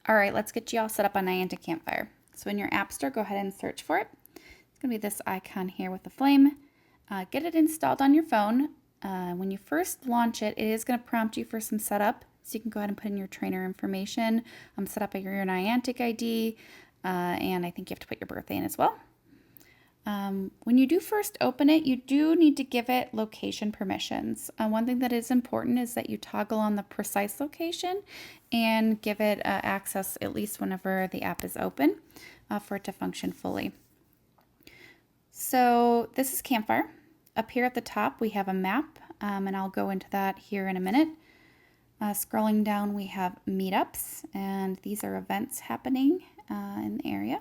All right, let's get you all set up on Niantic Campfire. So in your App Store, go ahead and search for it. It's going to be this icon here with the flame. Get it installed on your phone. When you first launch it, it is going to prompt you for some setup. So you can go ahead and put in your trainer information, set up your Niantic ID, and I think you have to put your birthday in as well. When you do first open it, you do need to give it location permissions. One thing that is important is that you toggle on the precise location and give it access at least whenever the app is open for it to function fully. So this is Campfire. Up here at the top we have a map, and I'll go into that here in a minute. Scrolling down we have meetups, and these are events happening in the area.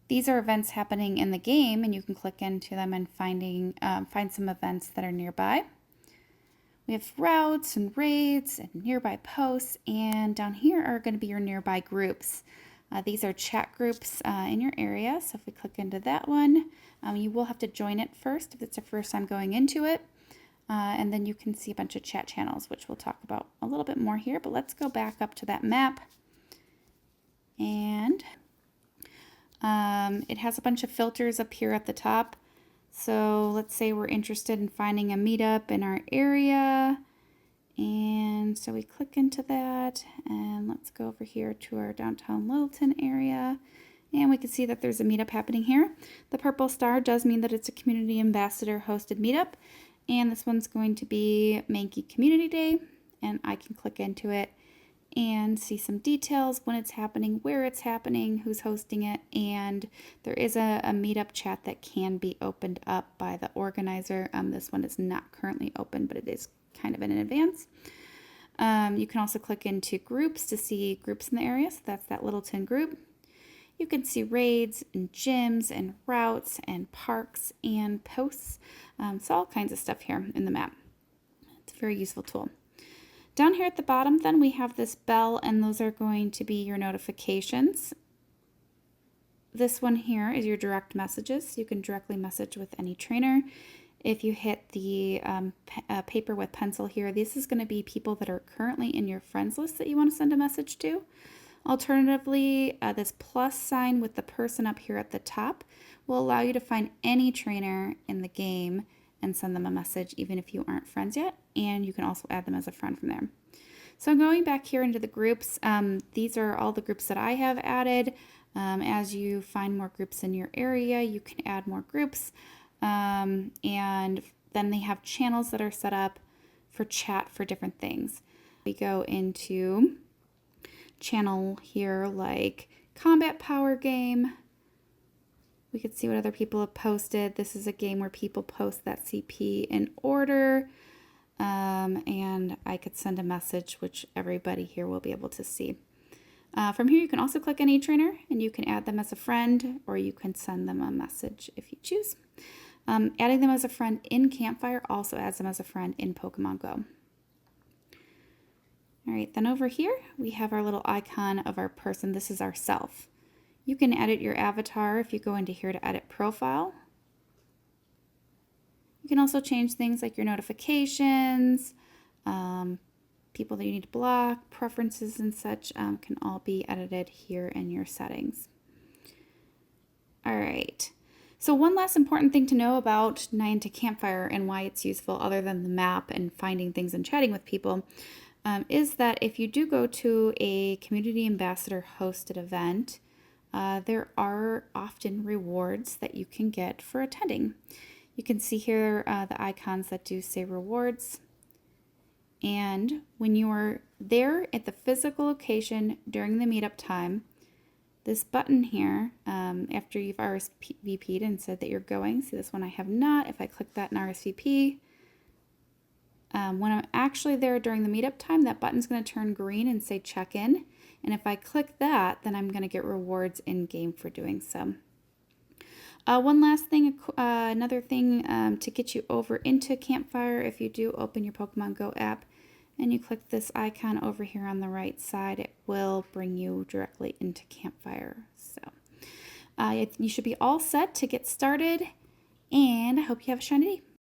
These are events happening in the game, and you can click into them and find some events that are nearby. We have routes and raids and nearby posts, and down here are going to be your nearby groups. These are chat groups in your area, so if we click into that one, you will have to join it first if it's your first time going into it. And then you can see a bunch of chat channels, which we'll talk about a little bit more here, but let's go back up to that map. And it has a bunch of filters up here at the top. So let's say we're interested in finding a meetup in our area. And so we click into that, and let's go over here to our downtown Littleton area. And we can see that there's a meetup happening here. The purple star does mean that it's a community ambassador hosted meetup. And this one's going to be Mankey Community Day. And I can click into it and see some details, when it's happening, where it's happening, who's hosting it, and there is a meetup chat that can be opened up by the organizer. This one is not currently open, but it is kind of in advance. You can also click into groups to see groups in the area, so that's that Littleton group. You can see raids and gyms and routes and parks and posts, so all kinds of stuff here in the map. It's a very useful tool. Down here at the bottom, then, we have this bell, and those are going to be your notifications. This one here is your direct messages. You can directly message with any trainer. If you hit the paper with pencil here, this is going to be people that are currently in your friends list that you want to send a message to. Alternatively, this plus sign with the person up here at the top will allow you to find any trainer in the game and send them a message even if you aren't friends yet, and you can also add them as a friend from there. So going back here into the groups, these are all the groups that I have added. As you find more groups in your area, you can add more groups, and then they have channels that are set up for chat for different things. We go into channel here like Combat Power Game. We could see what other people have posted. This is a game where people post that CP in order. And I could send a message, which everybody here will be able to see. From here, you can also click any trainer, and you can add them as a friend, or you can send them a message if you choose. Adding them as a friend in Campfire also adds them as a friend in Pokemon Go. All right, then over here, we have our little icon of our person. This is ourself. You can edit your avatar if you go into here to edit profile. You can also change things like your notifications, people that you need to block, preferences and such can all be edited here in your settings. All right, so one last important thing to know about Niantic Campfire and why it's useful other than the map and finding things and chatting with people is that if you do go to a community ambassador hosted event, there are often rewards that you can get for attending. You can see here the icons that do say rewards. And when you are there at the physical location during the meetup time, this button here, after you've RSVP'd and said that you're going, see this one I have not. If I click that in RSVP, when I'm actually there during the meetup time, that button's going to turn green and say check in. And if I click that, then I'm going to get rewards in game for doing so. One last thing, another thing to get you over into Campfire, if you do open your Pokemon Go app and you click this icon over here on the right side, it will bring you directly into Campfire. So you should be all set to get started, and I hope you have a shiny day.